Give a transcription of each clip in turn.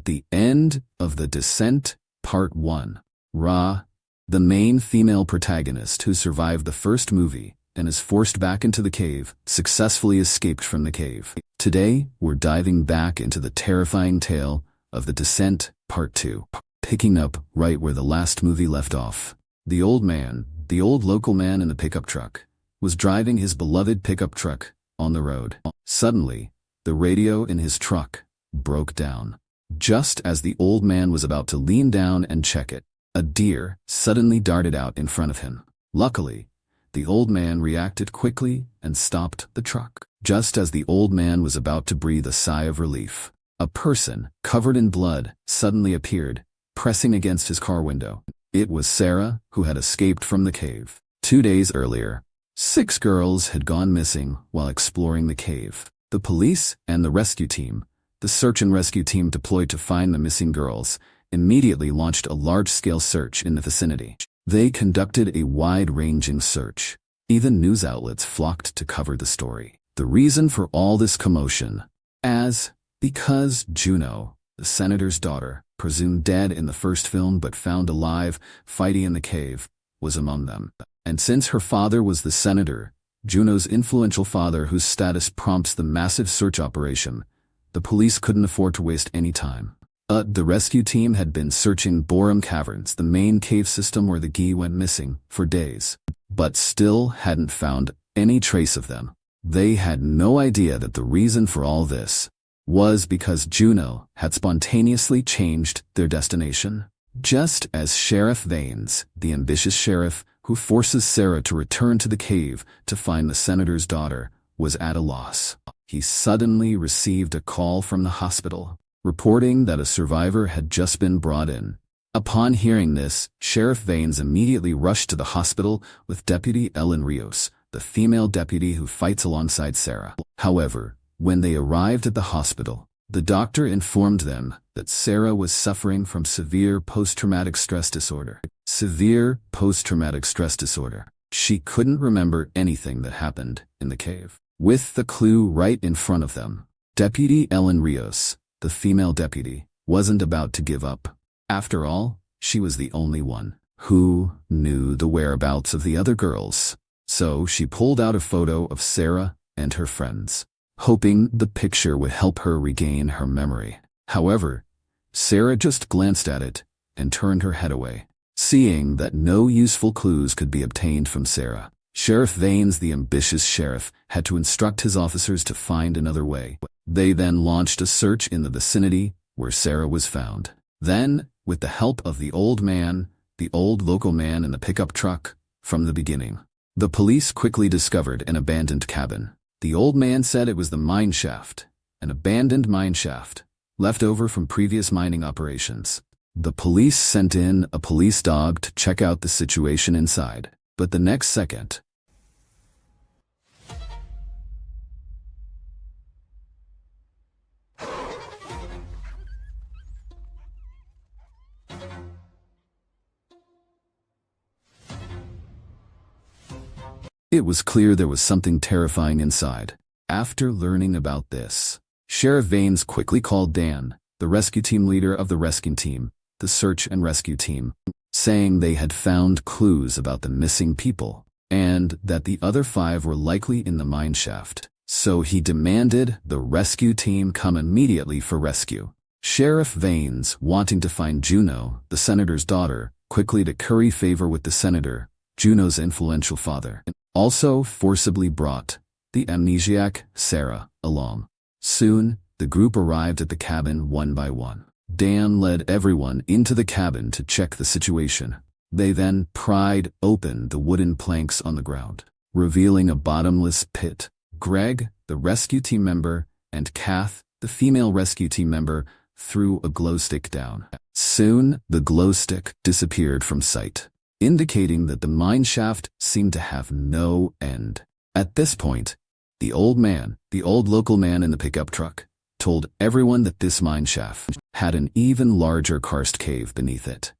At the end of The Descent, Part 1, Ra, the main female protagonist who survived the first movie and is forced back into the cave, successfully escaped from the cave. Today, we're diving back into the terrifying tale of The Descent, Part 2, picking up right where the last movie left off. The old local man in the pickup truck, was driving his beloved pickup truck on the road. Suddenly, the radio in his truck broke down. Just as the old man was about to lean down and check it, a deer suddenly darted out in front of him. Luckily, the old man reacted quickly and stopped the truck. Just as the old man was about to breathe a sigh of relief, a person, covered in blood, suddenly appeared, pressing against his car window. It was Sarah, who had escaped from the cave. 2 days earlier, 6 girls had gone missing while exploring the cave. The police and the rescue team, the search and rescue team deployed to find the missing girls, immediately launched a large-scale search in the vicinity. They conducted a wide-ranging search. Even news outlets flocked to cover the story. The reason for all this commotion, because Juno, the senator's daughter, presumed dead in the first film but found alive, fighting in the cave, was among them. And since her father was the senator, Juno's influential father whose status prompts the massive search operation, the police couldn't afford to waste any time. The rescue team had been searching Borum Caverns, the main cave system where the Gi went missing, for days, but still hadn't found any trace of them. They had no idea that the reason for all this was because Juno had spontaneously changed their destination. Just as Sheriff Vanes, the ambitious sheriff who forces Sarah to return to the cave to find the senator's daughter, was at a loss, he suddenly received a call from the hospital, reporting that a survivor had just been brought in. Upon hearing this, Sheriff Vanes immediately rushed to the hospital with Deputy Ellen Rios, the female deputy who fights alongside Sarah. However, when they arrived at the hospital, the doctor informed them that Sarah was suffering from severe post-traumatic stress disorder. Severe post-traumatic stress disorder. She couldn't remember anything that happened in the cave. With the clue right in front of them, Deputy Ellen Rios, the female deputy, wasn't about to give up. After all, she was the only one who knew the whereabouts of the other girls. So she pulled out a photo of Sarah and her friends, hoping the picture would help her regain her memory. However, Sarah just glanced at it and turned her head away. Seeing that no useful clues could be obtained from Sarah, Sheriff Vanes, the ambitious sheriff, had to instruct his officers to find another way. They then launched a search in the vicinity where Sarah was found. Then, with the help of the old local man in the pickup truck, from the beginning, the police quickly discovered an abandoned cabin. The old man said it was the mine shaft, an abandoned mine shaft, left over from previous mining operations. The police sent in a police dog to check out the situation inside, but the next second, it was clear there was something terrifying inside. After learning about this, Sheriff Vanes quickly called Dan, the rescue team leader of the rescue team, the search and rescue team, saying they had found clues about the missing people, and that the other 5 were likely in the mine shaft. So he demanded the rescue team come immediately for rescue. Sheriff Vanes, wanting to find Juno, the senator's daughter, quickly to curry favor with the senator, Juno's influential father, also forcibly brought the amnesiac Sarah along. Soon, the group arrived at the cabin one by one. Dan led everyone into the cabin to check the situation. They then pried open the wooden planks on the ground, revealing a bottomless pit. Greg, the rescue team member, and Kath, the female rescue team member, threw a glow stick down. Soon, the glow stick disappeared from sight, indicating that the mine shaft seemed to have no end. At this point, the old local man in the pickup truck, told everyone that this mine shaft had an even larger karst cave beneath it.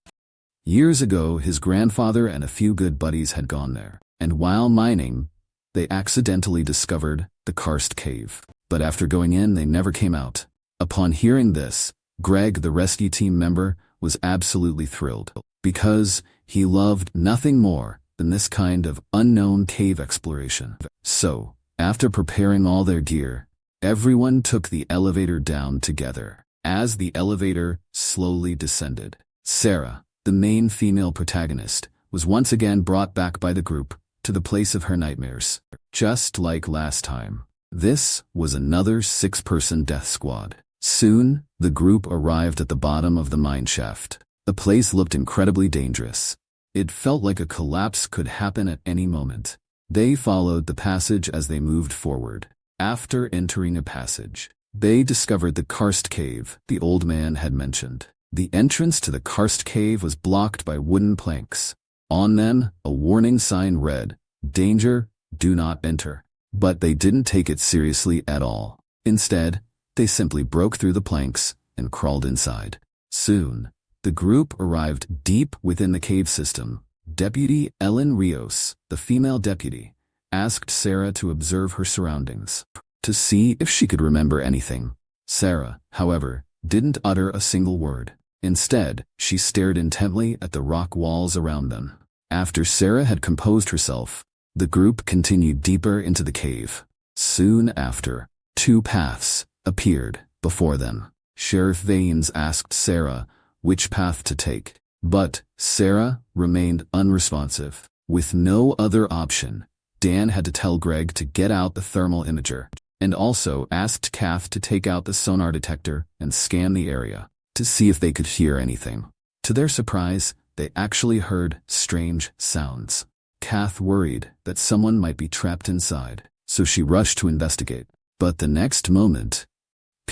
Years ago, his grandfather and a few good buddies had gone there, and while mining, they accidentally discovered the karst cave. But after going in, they never came out. Upon hearing this, Greg, the rescue team member, was absolutely thrilled, because he loved nothing more than this kind of unknown cave exploration. So, after preparing all their gear, everyone took the elevator down together. As the elevator slowly descended, Sarah, the main female protagonist, was once again brought back by the group to the place of her nightmares. Just like last time, this was another 6-person death squad. Soon, the group arrived at the bottom of the mine shaft. The place looked incredibly dangerous. It felt like a collapse could happen at any moment. They followed the passage as they moved forward. After entering a passage, they discovered the karst cave the old man had mentioned. The entrance to the karst cave was blocked by wooden planks. On them, a warning sign read, "Danger, do not enter." But they didn't take it seriously at all. Instead, they simply broke through the planks and crawled inside. Soon, the group arrived deep within the cave system. Deputy Ellen Rios, the female deputy, asked Sarah to observe her surroundings, to see if she could remember anything. Sarah, however, didn't utter a single word. Instead, she stared intently at the rock walls around them. After Sarah had composed herself, the group continued deeper into the cave. Soon after, 2 paths appeared before them. Sheriff Vanes asked Sarah which path to take, but Sarah remained unresponsive. With no other option, Dan had to tell Greg to get out the thermal imager, and also asked Kath to take out the sonar detector and scan the area to see if they could hear anything. To their surprise, they actually heard strange sounds. Kath worried that someone might be trapped inside, so she rushed to investigate. But the next moment,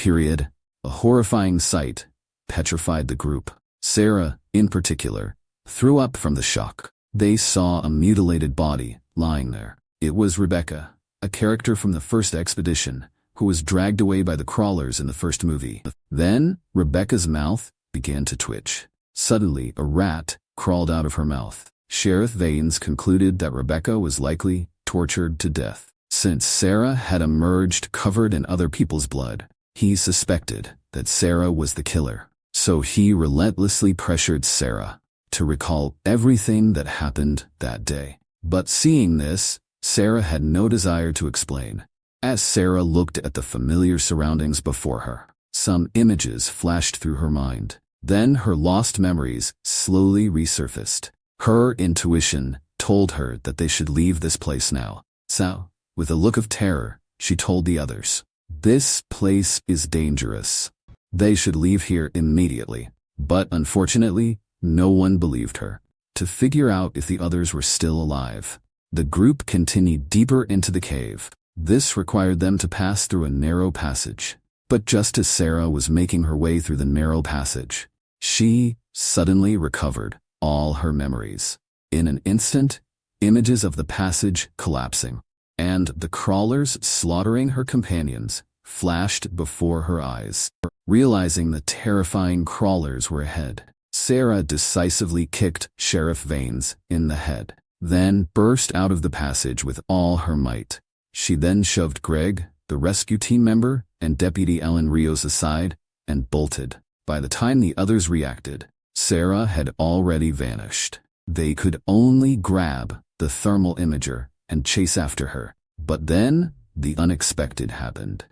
a horrifying sight petrified the group. Sarah, in particular, threw up from the shock. They saw a mutilated body lying there. It was Rebecca, a character from the first expedition, who was dragged away by the crawlers in the first movie. Then, Rebecca's mouth began to twitch. Suddenly, a rat crawled out of her mouth. Sheriff Vanes concluded that Rebecca was likely tortured to death. Since Sarah had emerged covered in other people's blood, he suspected that Sarah was the killer. So he relentlessly pressured Sarah to recall everything that happened that day. But seeing this, Sarah had no desire to explain. As Sarah looked at the familiar surroundings before her, some images flashed through her mind. Then her lost memories slowly resurfaced. Her intuition told her that they should leave this place now. So, with a look of terror, she told the others, "This place is dangerous. They should leave here immediately." But unfortunately, no one believed her. To figure out if the others were still alive, the group continued deeper into the cave. This required them to pass through a narrow passage. But just as Sarah was making her way through the narrow passage, she suddenly recovered all her memories. In an instant, images of the passage collapsing and the crawlers slaughtering her companions flashed before her eyes. Realizing the terrifying crawlers were ahead, Sarah decisively kicked Sheriff Vanes in the head, then burst out of the passage with all her might. She then shoved Greg, the rescue team member, and Deputy Ellen Rios aside and bolted. By the time the others reacted, Sarah had already vanished. They could only grab the thermal imager and chase after her. But then, the unexpected happened.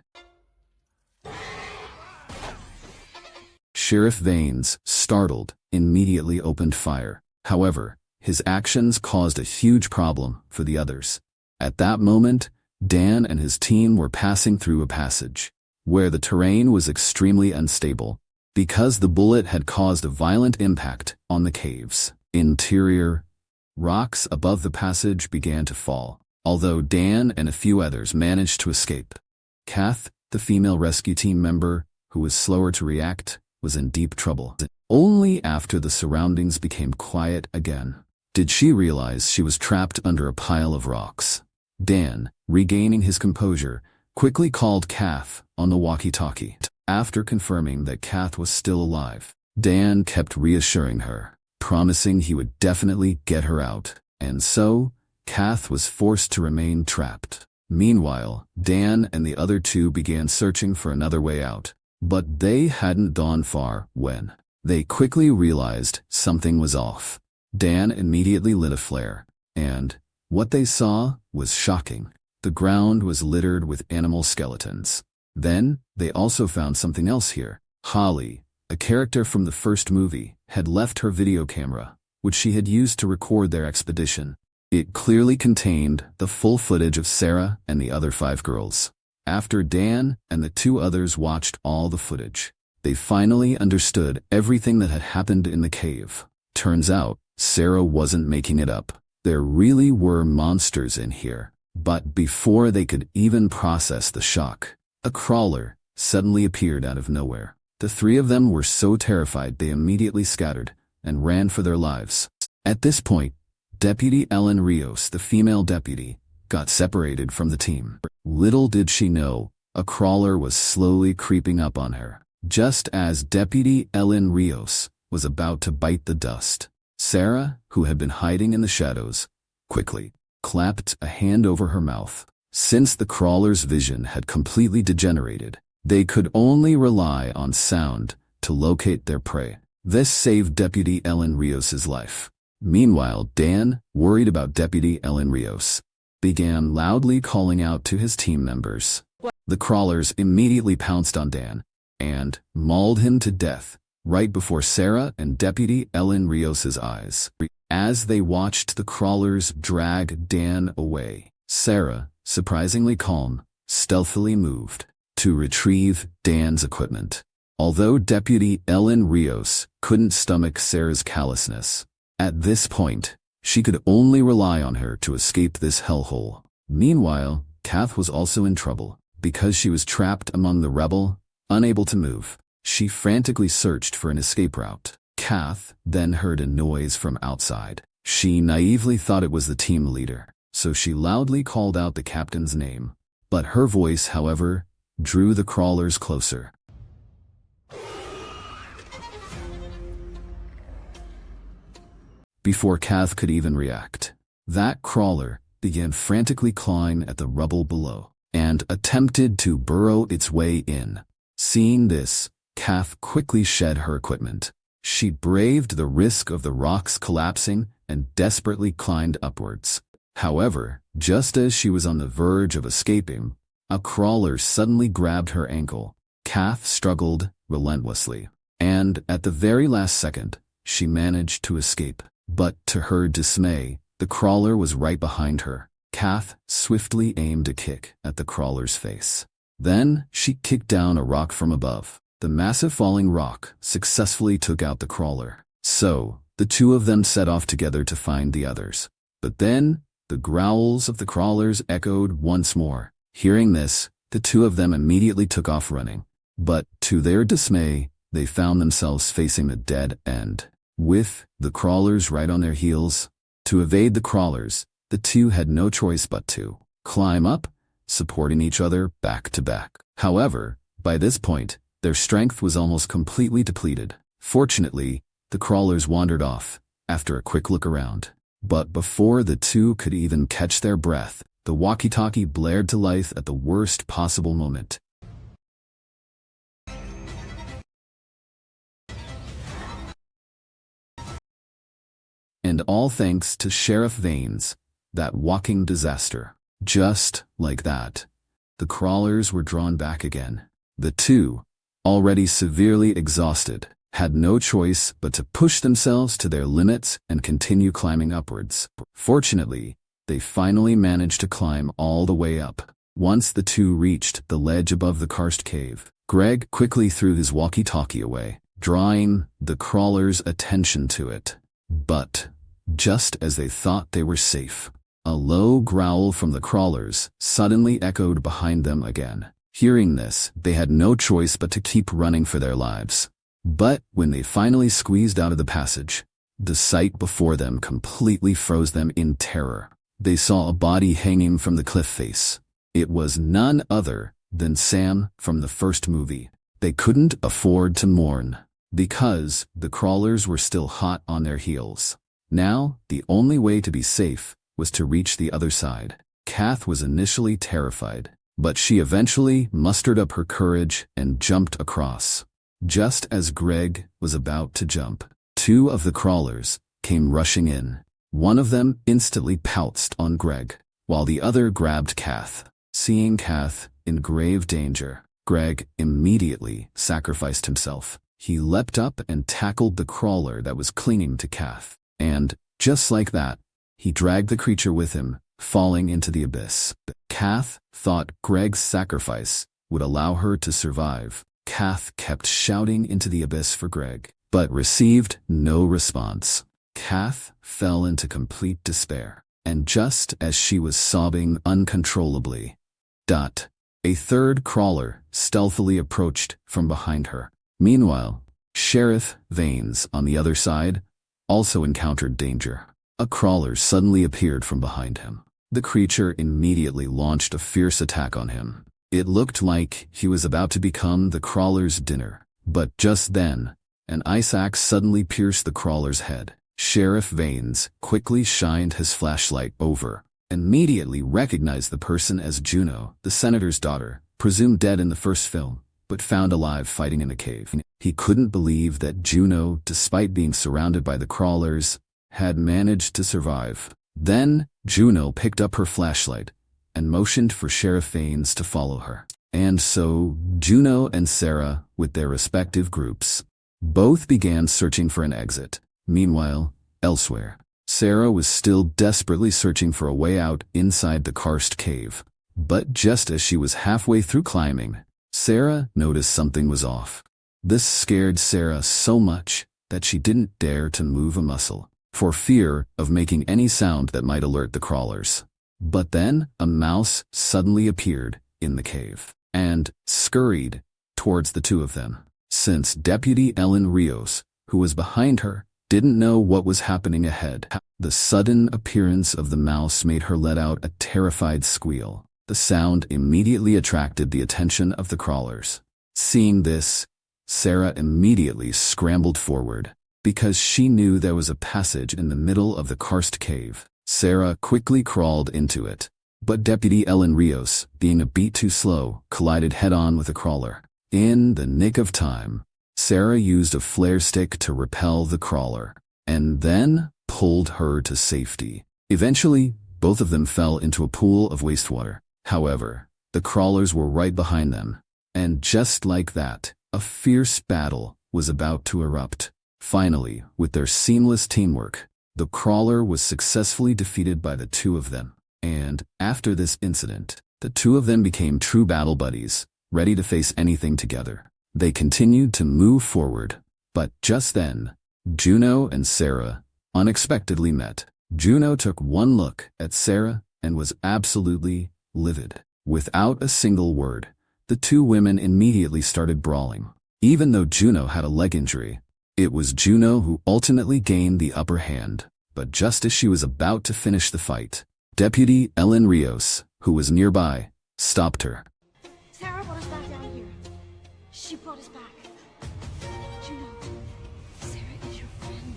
Sheriff Vanes, startled, immediately opened fire. However, his actions caused a huge problem for the others. At that moment, Dan and his team were passing through a passage where the terrain was extremely unstable because the bullet had caused a violent impact on the cave's interior. Rocks above the passage began to fall, although Dan and a few others managed to escape. Kath, the female rescue team member, who was slower to react, was in deep trouble. Only after the surroundings became quiet again did she realize she was trapped under a pile of rocks. Dan, regaining his composure, quickly called Kath on the walkie-talkie. After confirming that Kath was still alive, Dan kept reassuring her, promising he would definitely get her out. And so, Kath was forced to remain trapped. Meanwhile, Dan and the other two began searching for another way out. But they hadn't gone far when they quickly realized something was off. Dan immediately lit a flare, and what they saw was shocking. The ground was littered with animal skeletons. Then, they also found something else here. Holly, a character from the first movie, had left her video camera, which she had used to record their expedition. It clearly contained the full footage of Sarah and the other 5 girls. After Dan and the 2 others watched all the footage, they finally understood everything that had happened in the cave. Turns out, Sarah wasn't making it up. There really were monsters in here. But before they could even process the shock, a crawler suddenly appeared out of nowhere. The 3 of them were so terrified they immediately scattered and ran for their lives. At this point, Deputy Ellen Rios, the female deputy, got separated from the team. Little did she know, a crawler was slowly creeping up on her. Just as Deputy Ellen Rios was about to bite the dust, Sarah, who had been hiding in the shadows, quickly clapped a hand over her mouth. Since the crawler's vision had completely degenerated, they could only rely on sound to locate their prey. This saved Deputy Ellen Rios's life. Meanwhile, Dan, worried about Deputy Ellen Rios, began loudly calling out to his team members. The crawlers immediately pounced on Dan and mauled him to death right before Sarah and Deputy Ellen Rios's eyes. As they watched the crawlers drag Dan away, Sarah, surprisingly calm, stealthily moved to retrieve Dan's equipment. Although Deputy Ellen Rios couldn't stomach Sarah's callousness, at this point, she could only rely on her to escape this hellhole. Meanwhile, Kath was also in trouble. Because she was trapped among the rubble, unable to move, she frantically searched for an escape route. Kath then heard a noise from outside. She naively thought it was the team leader, so she loudly called out the captain's name. But her voice, however, drew the crawlers closer. Before Kath could even react, that crawler began frantically clawing at the rubble below and attempted to burrow its way in. Seeing this, Kath quickly shed her equipment. She braved the risk of the rocks collapsing and desperately climbed upwards. However, just as she was on the verge of escaping, a crawler suddenly grabbed her ankle. Kath struggled relentlessly, and at the very last second, she managed to escape. But to her dismay, the crawler was right behind her. Kath swiftly aimed a kick at the crawler's face. Then, she kicked down a rock from above. The massive falling rock successfully took out the crawler. So, the 2 of them set off together to find the others. But then, the growls of the crawlers echoed once more. Hearing this, the 2 of them immediately took off running. But, to their dismay, they found themselves facing the dead end, with the crawlers right on their heels. To evade the crawlers, the 2 had no choice but to climb up, supporting each other back to back. However, by this point, their strength was almost completely depleted. Fortunately, the crawlers wandered off, after a quick look around. But before the 2 could even catch their breath, the walkie-talkie blared to life at the worst possible moment. And all thanks to Sheriff Vanes, that walking disaster. Just like that, the crawlers were drawn back again. The 2, already severely exhausted, had no choice but to push themselves to their limits and continue climbing upwards. Fortunately, they finally managed to climb all the way up. Once the 2 reached the ledge above the karst cave, Greg quickly threw his walkie-talkie away, drawing the crawlers' attention to it. But, just as they thought they were safe, a low growl from the crawlers suddenly echoed behind them again. Hearing this, they had no choice but to keep running for their lives. But when they finally squeezed out of the passage, the sight before them completely froze them in terror. They saw a body hanging from the cliff face. It was none other than Sam from the first movie. They couldn't afford to mourn, because the crawlers were still hot on their heels. Now, the only way to be safe was to reach the other side. Kath was initially terrified, but she eventually mustered up her courage and jumped across. Just as Greg was about to jump, two of the crawlers came rushing in. One of them instantly pounced on Greg, while the other grabbed Kath. Seeing Kath in grave danger, Greg immediately sacrificed himself. He leapt up and tackled the crawler that was clinging to Kath. And, just like that, he dragged the creature with him, falling into the abyss. Kath thought Greg's sacrifice would allow her to survive. Kath kept shouting into the abyss for Greg, but received no response. Kath fell into complete despair, and just as she was sobbing uncontrollably, a third crawler stealthily approached from behind her. Meanwhile, Sheriff Vanes on the other side also encountered danger. A crawler suddenly appeared from behind him. The creature immediately launched a fierce attack on him. It looked like he was about to become the crawler's dinner, but just then, an ice axe suddenly pierced the crawler's head. Sheriff Vanes quickly shined his flashlight over, immediately recognized the person as Juno, the senator's daughter, presumed dead in the first film, but found alive fighting in a cave. He couldn't believe that Juno, despite being surrounded by the crawlers, had managed to survive. Then, Juno picked up her flashlight and motioned for Sheriff Vanes to follow her. And so, Juno and Sarah, with their respective groups, both began searching for an exit. Meanwhile, elsewhere, Sarah was still desperately searching for a way out inside the karst cave. But just as she was halfway through climbing, Sarah noticed something was off. This scared Sarah so much that she didn't dare to move a muscle, for fear of making any sound that might alert the crawlers. But then, a mouse suddenly appeared in the cave, and scurried towards the two of them. Since Deputy Ellen Rios, who was behind her, didn't know what was happening ahead, the sudden appearance of the mouse made her let out a terrified squeal. The sound immediately attracted the attention of the crawlers. Seeing this, Sarah immediately scrambled forward. Because she knew there was a passage in the middle of the karst cave, Sarah quickly crawled into it. But Deputy Ellen Rios, being a beat too slow, collided head-on with a crawler. In the nick of time, Sarah used a flare stick to repel the crawler, and then pulled her to safety. Eventually, both of them fell into a pool of wastewater. However, the crawlers were right behind them, and just like that, a fierce battle was about to erupt. Finally, with their seamless teamwork, the crawler was successfully defeated by the two of them. And, after this incident, the two of them became true battle buddies, ready to face anything together. They continued to move forward, but just then, Juno and Sarah unexpectedly met. Juno took one look at Sarah and was absolutely livid. Without a single word, the two women immediately started brawling. Even though Juno had a leg injury, it was Juno who ultimately gained the upper hand. But just as she was about to finish the fight, Deputy Ellen Rios, who was nearby, stopped her. Sarah brought us back down here. She brought us back. Juno, Sarah is your friend.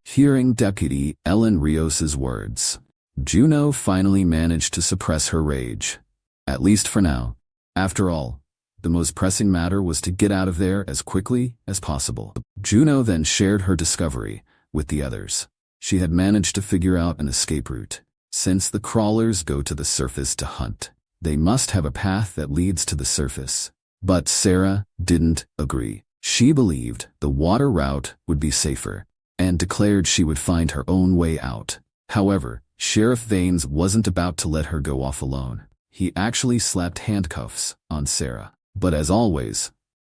Hearing Deputy Ellen Rios's words, Juno finally managed to suppress her rage. At least for now. After all, the most pressing matter was to get out of there as quickly as possible. Juno then shared her discovery with the others. She had managed to figure out an escape route. Since the crawlers go to the surface to hunt, they must have a path that leads to the surface. But Sarah didn't agree. She believed the water route would be safer, and declared she would find her own way out. However, Sheriff Vanes wasn't about to let her go off alone. He actually slapped handcuffs on Sarah. But as always,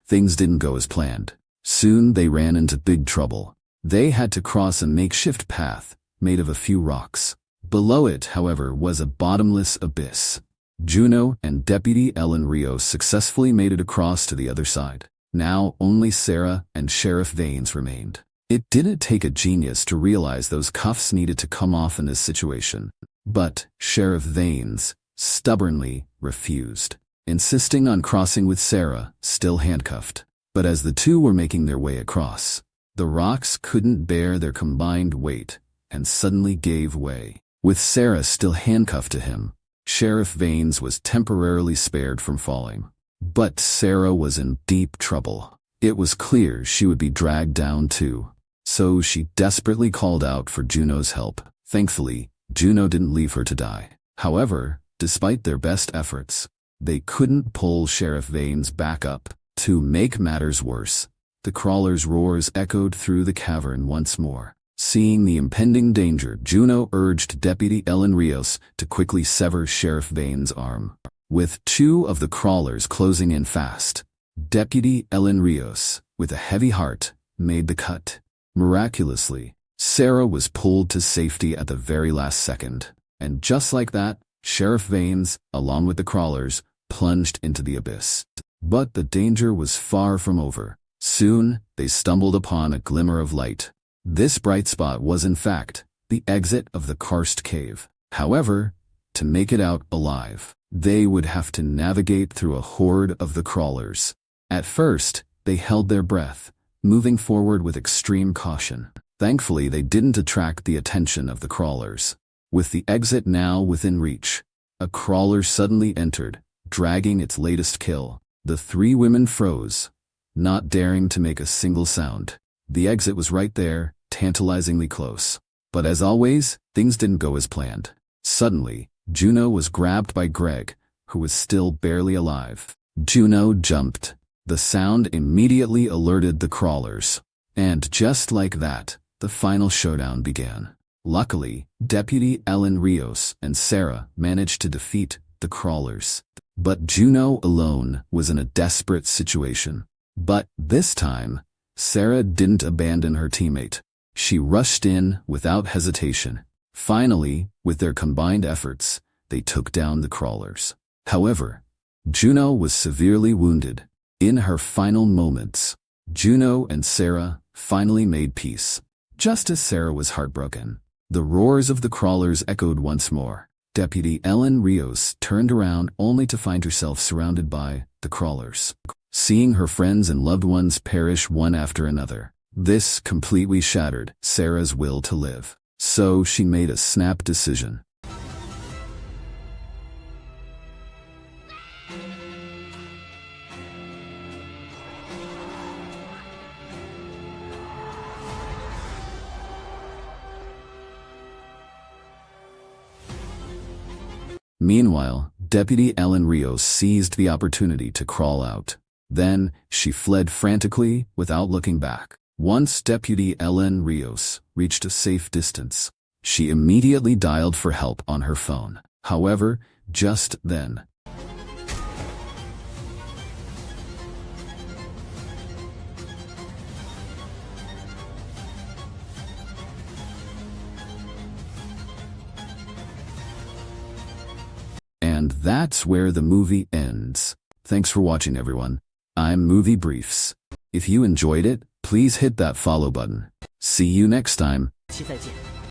things didn't go as planned. Soon they ran into big trouble. They had to cross a makeshift path made of a few rocks. Below it, however, was a bottomless abyss. Juno and Deputy Ellen Rios successfully made it across to the other side. Now only Sarah and Sheriff Vanes remained. It didn't take a genius to realize those cuffs needed to come off in this situation. But Sheriff Vanes stubbornly refused, insisting on crossing with Sarah, still handcuffed. But as the two were making their way across, the rocks couldn't bear their combined weight and suddenly gave way. With Sarah still handcuffed to him, Sheriff Vanes was temporarily spared from falling. But Sarah was in deep trouble. It was clear she would be dragged down too. So she desperately called out for Juno's help. Thankfully, Juno didn't leave her to die. However, despite their best efforts, they couldn't pull Sheriff Vanes back up. To make matters worse, the crawler's roars echoed through the cavern once more. Seeing the impending danger, Juno urged Deputy Ellen Rios to quickly sever Sheriff Vane's arm. With two of the crawlers closing in fast, Deputy Ellen Rios, with a heavy heart, made the cut. Miraculously, Sarah was pulled to safety at the very last second. And just like that, Sheriff Vanes, along with the crawlers, plunged into the abyss. But the danger was far from over. Soon, they stumbled upon a glimmer of light. This bright spot was in fact the exit of the karst cave. However, to make it out alive, they would have to navigate through a horde of the crawlers. At first, they held their breath, moving forward with extreme caution. Thankfully, they didn't attract the attention of the crawlers. With the exit now within reach, a crawler suddenly entered, dragging its latest kill. The three women froze, not daring to make a single sound. The exit was right there, tantalizingly close. But as always, things didn't go as planned. Suddenly, Juno was grabbed by Greg, who was still barely alive. Juno jumped. The sound immediately alerted the crawlers. And just like that, the final showdown began. Luckily, Deputy Ellen Rios and Sarah managed to defeat the crawlers. But Juno alone was in a desperate situation. But this time, Sarah didn't abandon her teammate. She rushed in without hesitation. Finally, with their combined efforts, they took down the crawlers. However, Juno was severely wounded. In her final moments, Juno and Sarah finally made peace. Just as Sarah was heartbroken, the roars of the crawlers echoed once more. Deputy Ellen Rios turned around only to find herself surrounded by the crawlers. Seeing her friends and loved ones perish one after another, this completely shattered Sarah's will to live. So she made a snap decision. Meanwhile, Deputy Ellen Rios seized the opportunity to crawl out. Then, she fled frantically without looking back. Once Deputy Ellen Rios reached a safe distance, she immediately dialed for help on her phone. However, just then, and that's where the movie ends. Thanks for watching, everyone. I'm Movie Briefs. If you enjoyed it, please hit that follow button. See you next time. 期再见。